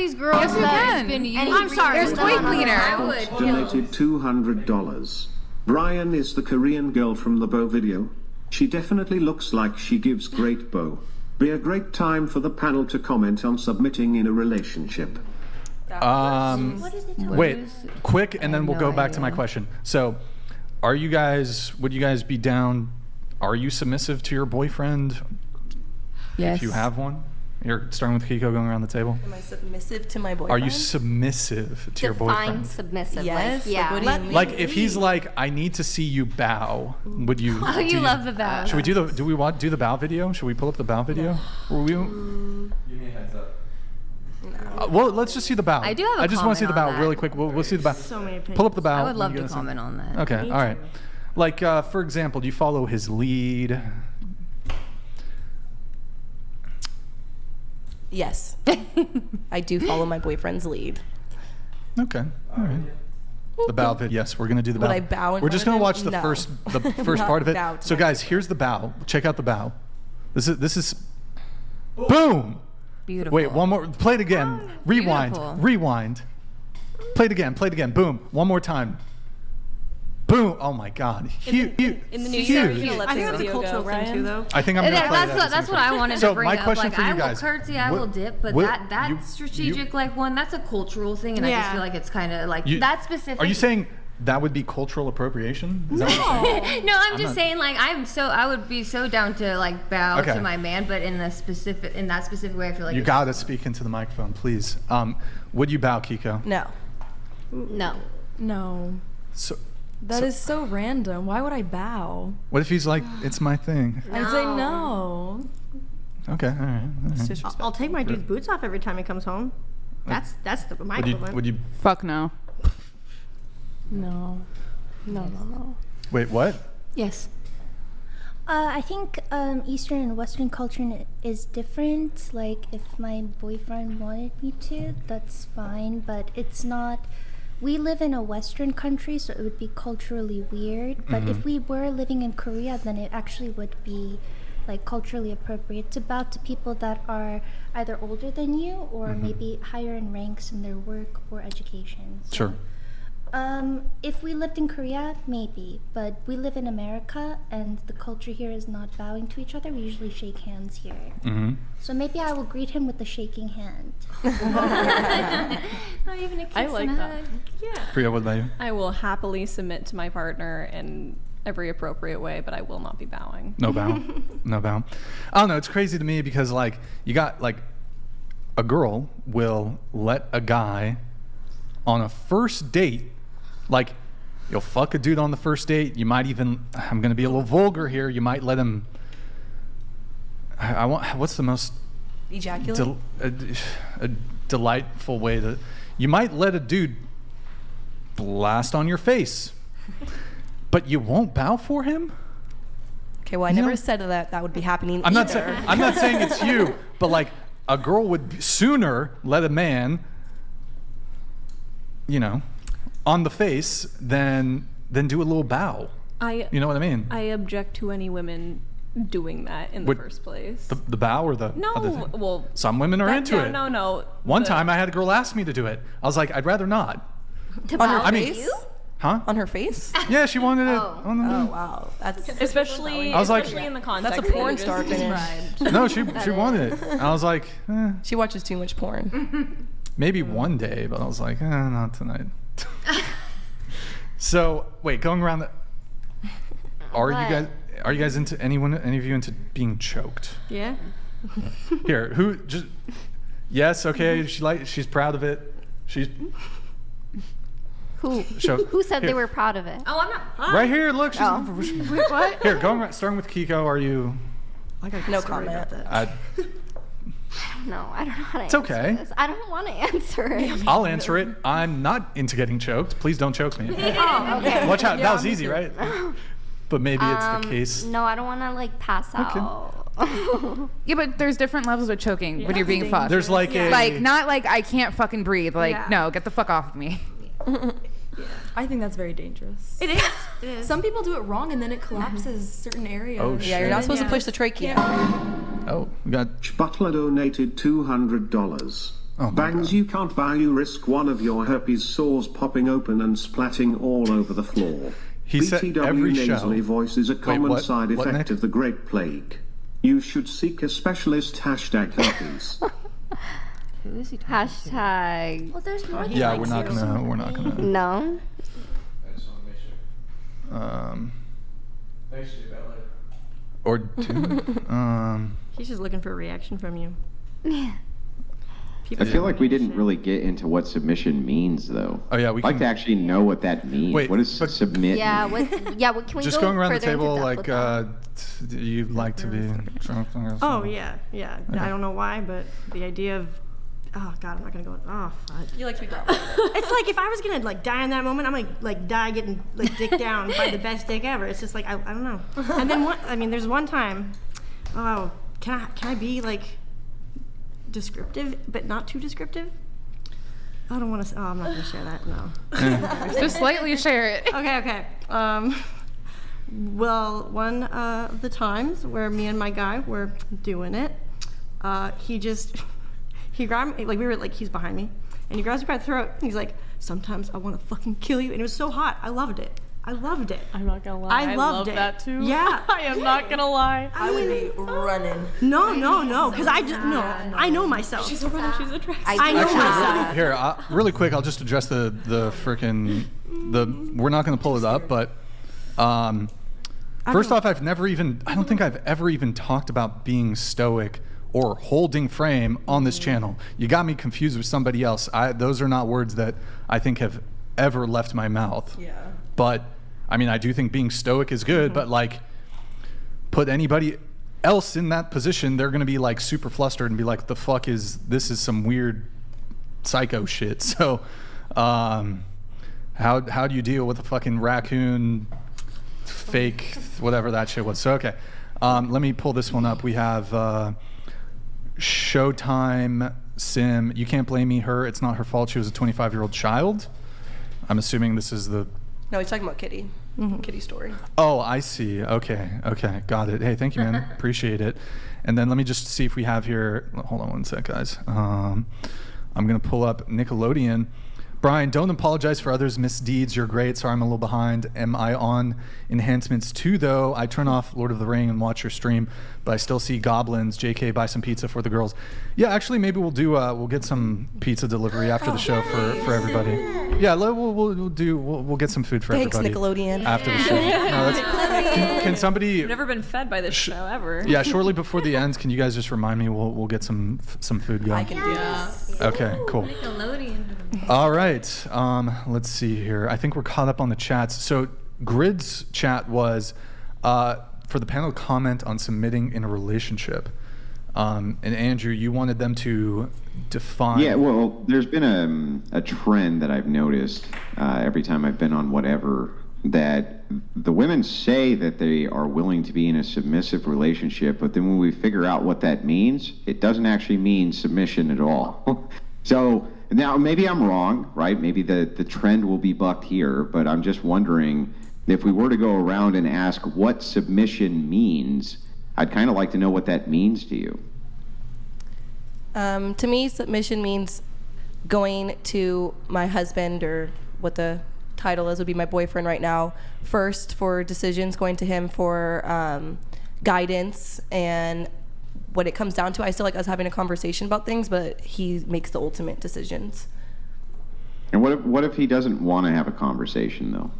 These girls yes, you that can. I'm sorry. There's toy cleaner. I would. Donated $200. Brian is the Korean girl from the bow video. She definitely looks like she gives great bow. Be a great time for the panel to comment on submitting in a relationship. Wait, quick, and then we'll go back to my question. So, would you guys be down? Are you submissive to your boyfriend? Yes. If you have one? You're starting with Kiko, going around the table. Am I submissive to my boyfriend? Are you submissive to your boyfriend? Define submissive. Yes. Like, yeah. Like, what do you mean? Like if he's like, I need to see you bow, would you? Oh, you love the bow. Should we do the? Do we want do the bow video? Should we pull up the bow video? Or we? Give me a heads up. Well, let's just see the bow. I do have a I just want to see the comment bow on that. really quick. We'll see the bow. So many opinions. Pull up the bow. I would love and to see- comment on that. Okay, all right. Like for example, do you follow his lead? Yes. I do follow my boyfriend's lead. Okay, all right. The bow video. Yes, we're gonna do the bow. Would I bow in We're just front gonna of watch him? the No. first part of it. Bow to So my guys, here's the bow. Check out the bow. This is boom. Beautiful. Wait, one more. Play it again. Rewind. beautiful. Rewind. Play it again. Play it again. Boom. One more time. Boom. Oh my God. Huge. In the new Huge. year, you're gonna let I this think that's a video cultural go, thing too, Ryan? though. I think I'm gonna play that. That's what I wanted So to bring my up. question Like, for you I will guys, curtsy, I what- will dip, but what- that you- strategic like one, that's a cultural thing, and I just Yeah. feel like it's kind of like You- that specific. Are you saying that would be cultural appropriation? Is that what you're saying? No, I'm just not- saying like I would be so down to like bow Okay. to my man, but in that specific way, I feel like You it's- gotta speak into the microphone, please. Would you bow, Kiko? No. No. No. So, That is so random. Why would I bow? what if he's like, it's my thing? I'd say no. Okay, all right. All right. Disrespect. I'll take my dude's boots off every time he comes home. That's my Would you? equivalent. Would you? Fuck no. No. No. Wait, what? Yes. I think Eastern and Western culture is different. Like, if my boyfriend wanted me to, that's fine, but it's not. We live in a Western country, so it would be culturally weird. But if we were living in Korea, then it actually would be like culturally appropriate to bow to people that are either older than you or maybe higher in ranks in their work or education. So, Sure. if we lived in Korea, maybe, but we live in America and the culture here is not bowing to each other. We usually shake hands here. Mm-hmm. So maybe I will greet him with a shaking hand. Not even a kiss I like and a that. hug. Priya, what about you? I will happily submit to my partner in every appropriate way, but I will not be bowing. No bow. No bow. I don't know. It's crazy to me because like you got like a girl will let a guy on a first date, like you'll fuck a dude on the first date. You might even, I'm gonna be a little vulgar here. You might let him. I want. What's the most Ejaculate? a delightful way to? You might let a dude blast on your face, but you won't bow for him. Okay, well, I never said that would be happening I'm either. I'm not saying it's you, but like a girl would sooner let a man, you know, on the face than do a little bow. You know what I mean? I object to any women doing that in the first place. The bow or the No, other thing? well, Some women are into it. No. One time I had a girl ask me to do it. I was like, I'd rather not. On her I mean, face? huh? On her face? Yeah, she wanted it. Oh, wow. That's especially I was like- in the context That's a porn that you star just finish. described. No, she wanted it. I was like, She watches too much porn. maybe one day, but I was like, not tonight. So wait, going around the, are you guys into any of you into being choked? Yeah. Here, who just? Yes, okay. She's proud of it. She's Who said they were proud of it? Oh, I'm not. right here. Look, she's. Wait, what? Here, starting with Kiko. Are you? No comment. No, I don't know how to It's answer okay. this. I don't want to answer it. I'll answer it. I'm not into getting choked. Please don't choke me. Oh, okay. Watch out. That was easy, right? But maybe it's the case. No, I don't want to like pass out. Yeah, but there's different levels of choking when you're being fucked. There's like a Like, not like I can't fucking breathe. Like, Yeah. no, get the fuck off of me. I think that's very dangerous. It is. It is. Some people do it wrong and then it collapses certain areas. Oh, Yeah, you're not supposed to push the trachea. Oh, we got. Butler donated $200. Oh my Bangs, God. you can't buy, you risk one of your herpes sores popping open and splatting all over the floor. He said BTW every show. nasally voice is a common what? side What, effect Nick? of the Great Plague. You should seek a specialist. #herpes. Who is he talking Hashtag. Well, there's more. Yeah, than we're not gonna. No. I just want to make sure. Thanks, Jay Ballet. Or two. He's just looking for a reaction from you. I feel like we didn't really get into what submission means, though. Oh, yeah, we I'd like can- to actually know what that means. Wait, what does but- submit Yeah. mean? What can we Just go going around the further into table, depth like, with that? do you like to be drunk? Oh yeah. I don't know why, but the idea of, oh God, I'm not gonna go. Oh fuck. You like to be grown. It's like if I was gonna like die in that moment, I'm like die getting like dick down by the best dick ever. It's just like I don't know. And then there's one time. Oh, can I be like descriptive but not too descriptive? I don't want to. Oh, I'm not gonna share that. No. Just slightly share it. Okay. Well, one of the times where me and my guy were doing it, he grabbed me, like we were like, he's behind me, and he grabs me by the throat, and he's like, sometimes I want to fucking kill you, and it was so hot. I loved it. I'm not gonna lie. I loved it. that too. Yeah. I am not gonna lie. I would be running. No, because I know myself. She's attractive. I know myself. Here, really quick, I'll just address the frickin' we're not going to pull it up, but first off, I don't think I've ever even talked about being stoic or holding frame on this channel. You got me confused with somebody else. Those are not words that I think have ever left my mouth. Yeah. But I mean, I do think being stoic is good, but like, put anybody else in that position, they're gonna be like super flustered and be like, the fuck is this? Is some weird psycho shit. So how do you deal with a fucking raccoon fake whatever that shit was? So okay, let me pull this one up. We have Showtime Sim. You can't blame me, her. It's not her fault. She was a 25-year-old child. I'm assuming this is the. No, he's talking about Kitty. Kitty story. Oh, I see. Okay, got it. Hey, thank you, man. Appreciate it. And then let me just see if we have here. Hold on one sec, guys. I'm gonna pull up Nickelodeon. Brian, don't apologize for others' misdeeds. You're great. Sorry, I'm a little behind. Am I on enhancements too, though? I turn off Lord of the Ring and watch your stream, but I still see goblins. JK, buy some pizza for the girls. Yeah, actually, maybe we'll do. We'll get some pizza delivery after the show for everybody. Yeah, we'll get some food for Thanks, everybody. Nickelodeon. After the show. No, can somebody? I've never been fed by this show ever. Yeah, shortly before the end, can you guys just remind me? We'll get some food going. I can do this. Okay, cool. All right, let's see here. I think we're caught up on the chats. So Grid's chat was for the panel comment on submitting in a relationship. And Andrew, you wanted them to define. Yeah, well, there's been a trend that I've noticed every time I've been on whatever, that the women say that they are willing to be in a submissive relationship, but then when we figure out what that means, it doesn't actually mean submission at all. So now maybe I'm wrong, right? Maybe the trend will be bucked here, but I'm just wondering if we were to go around and ask what submission means, I'd kind of like to know what that means to you. To me, submission means going to my husband, or what the title is would be my boyfriend right now, first for decisions, going to him for guidance, and what it comes down to, I still like us having a conversation about things, but he makes the ultimate decisions. And what if he doesn't want to have a conversation, though?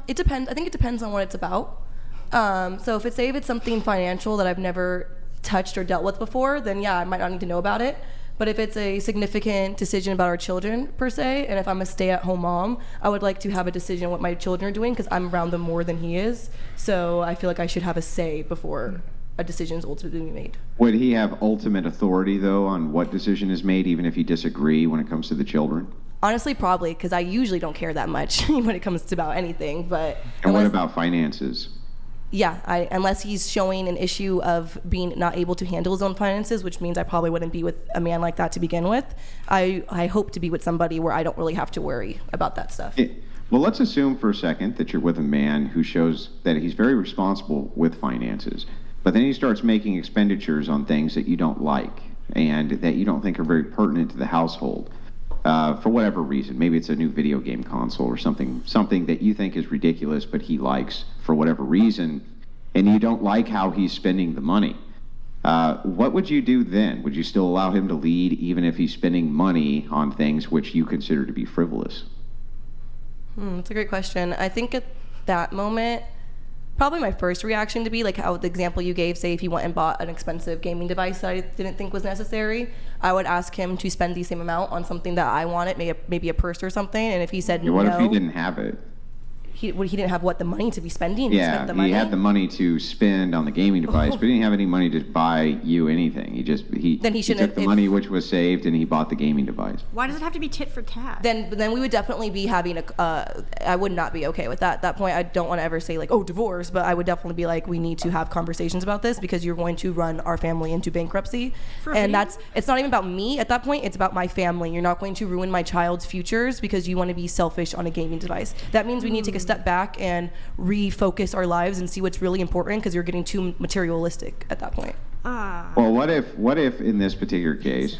It depends. I think it depends on what it's about. So if it's something financial that I've never touched or dealt with before, then yeah, I might not need to know about it. But if it's a significant decision about our children per se, and if I'm a stay-at-home mom, I would like to have a decision what my children are doing, because I'm around them more than he is. So I feel like I should have a say before a decision is ultimately made. Would he have ultimate authority, though, on what decision is made, even if you disagree when it comes to the children? Honestly, probably, because I usually don't care that much when it comes to about anything. But And what about finances? Yeah, unless he's showing an issue of being not able to handle his own finances, which means I probably wouldn't be with a man like that to begin with. I hope to be with somebody where I don't really have to worry about that stuff. Well, let's assume for a second that you're with a man who shows that he's very responsible with finances, but then he starts making expenditures on things that you don't like. and that you don't think are very pertinent to the household. For whatever reason, maybe it's a new video game console or something that you think is ridiculous, but he likes for whatever reason, and you don't like how he's spending the money. What would you do then? Would you still allow him to lead even if he's spending money on things which you consider to be frivolous? That's a great question. I think at that moment, probably my first reaction to be like how the example you gave, say if he went and bought an expensive gaming device that I didn't think was necessary, I would ask him to spend the same amount on something that I wanted, maybe a purse or something. And if he said no, What if he didn't have it? He didn't have the money to be spending. He spent the money. He had the money to spend on the gaming device, but he didn't have any money to buy you anything. He took the money which was saved and he bought the gaming device. Why does it have to be tit for tat? Then we would definitely be having I would not be okay with that. At that point, I don't want to ever say like, oh, divorce, but I would definitely be like, we need to have conversations about this because you're going to run our family into bankruptcy. It's not even about me at that point. It's about my family. You're not going to ruin my child's futures because you want to be selfish on a gaming device. That means we need to take a step back and refocus our lives and see what's really important because you're getting too materialistic at that point. Well, what if in this particular case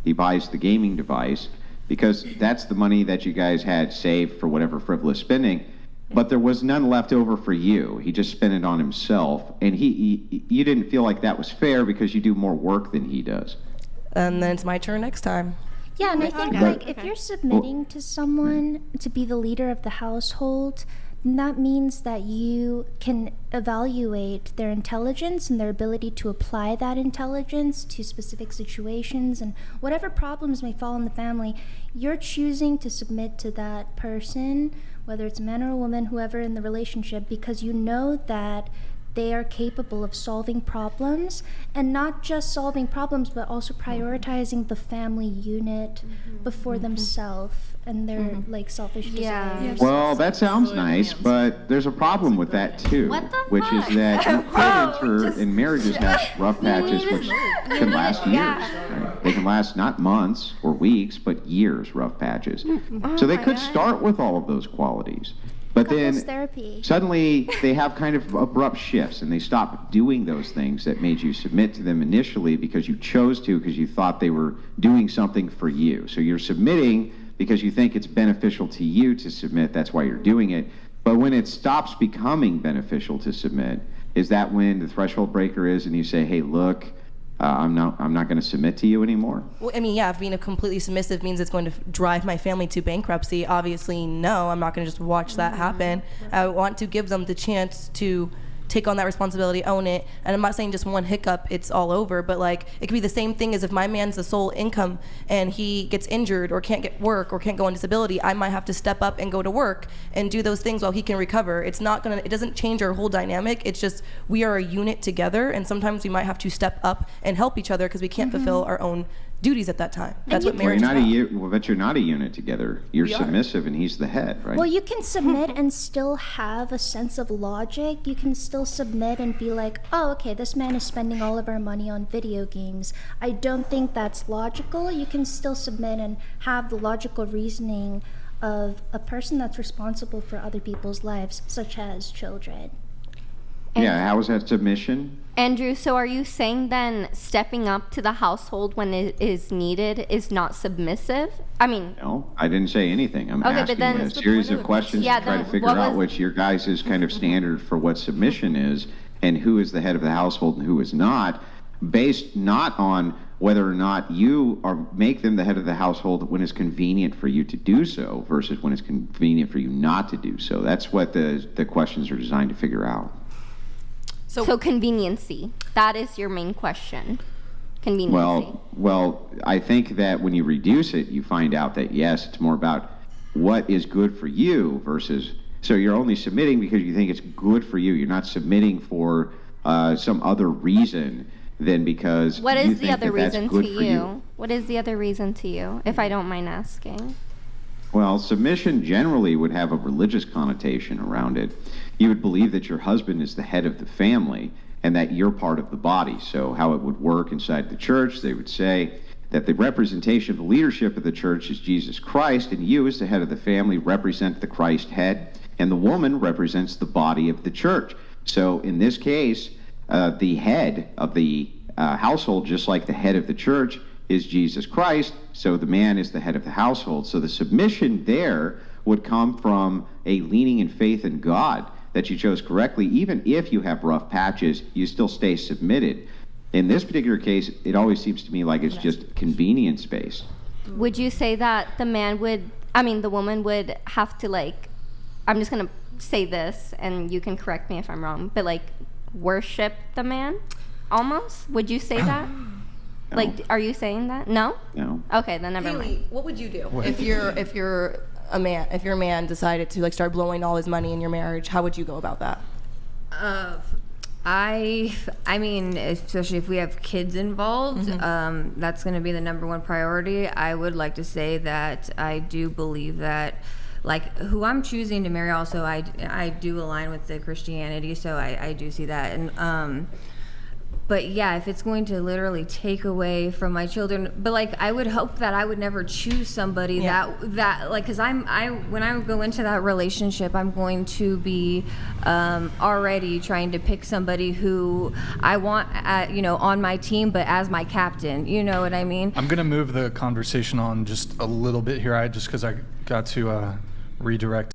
he buys the gaming device because that's the money that you guys had saved for whatever frivolous spending, but there was none left over for you. He just spent it on himself, and you didn't feel like that was fair because you do more work than he does. And then it's my turn next time. Yeah, and I think like if you're submitting to someone to be the leader of the household, that means that you can evaluate their intelligence and their ability to apply that intelligence to specific situations and whatever problems may fall in the family. You're choosing to submit to that person, whether it's a man or a woman, whoever in the relationship, because you know that they are capable of solving problems, and not just solving problems, but also prioritizing the family unit before themselves and their like selfish desires. Well, that sounds nice, but there's a problem with that too, which is that you could enter in marriages have rough patches which can last years. Right? They can last not months or weeks, but years, rough patches. So they could start with all of those qualities. But then suddenly they have kind of abrupt shifts and they stop doing those things that made you submit to them initially because you chose to, because you thought they were doing something for you. So you're submitting because you think it's beneficial to you to submit. That's why you're doing it. But when it stops becoming beneficial to submit, is that when the threshold breaker is and you say, hey, look, I'm not going to submit to you anymore? Well, I mean, yeah, if being a completely submissive means it's going to drive my family to bankruptcy, obviously, no, I'm not going to just watch that happen. I want to give them the chance to take on that responsibility, own it. And I'm not saying just one hiccup, it's all over, but like it could be the same thing as if my man's the sole income and he gets injured or can't get work or can't go on disability, I might have to step up and go to work and do those things while he can recover. It doesn't change our whole dynamic. It's just we are a unit together, and sometimes we might have to step up and help each other because we can't fulfill our own duties at that time. That's what marriage is about. But you're not a unit together. You're submissive and he's the head, right? Well, you can submit and still have a sense of logic. You can still submit and be like, oh, okay, this man is spending all of our money on video games. I don't think that's logical. You can still submit and have the logical reasoning of a person that's responsible for other people's lives, such as children. Yeah, how is that submission? Andrew, so are you saying then stepping up to the household when it is needed is not submissive? I mean... No, I didn't say anything. I'm asking a series of questions to try to figure out which your guys' kind of standard for what submission is and who is the head of the household and who is not, based not on whether or not you make them the head of the household when it's convenient for you to do so versus when it's convenient for you not to do so. That's what the questions are designed to figure out. So conveniency, that is your main question. Conveniency. Well, I think that when you reduce it, you find out that yes, it's more about what is good for you versus, so you're only submitting because you think it's good for you. You're not submitting for some other reason than because what is you the think other that reason that's good to for you? What is the other reason to you, if I don't mind asking? Well, submission generally would have a religious connotation around it. You would believe that your husband is the head of the family and that you're part of the body. So how it would work inside the church, they would say that the representation of the leadership of the church is Jesus Christ, and you as the head of the family represent the Christ head, and the woman represents the body of the church. So in this case, the head of the household, just like the head of the church is Jesus Christ, so the man is the head of the household. So the submission there would come from a leaning in faith in God that you chose correctly. Even if you have rough patches, you still stay submitted. In this particular case, it always seems to me like it's just convenience based. Would you say that the woman would have to, like, I'm just going to say this, and you can correct me if I'm wrong, but, like, worship the man almost? Would you say that? No. Like, are you saying that? No? No. Okay, then never mind. Haley, what would you do if your man decided to like start blowing all his money in your marriage? How would you go about that? I mean, especially if we have kids involved, that's going to be the number one priority. I would like to say that I do believe that, like, who I'm choosing to marry also, I do align with the Christianity, so I do see that. And but yeah, if it's going to literally take away from my children, but like I would hope that I would never choose somebody that like, because when I go into that relationship, I'm going to be already trying to pick somebody who I want on my team, but as my captain. You know what I mean? I'm gonna move the conversation on just a little bit here, because I got to redirect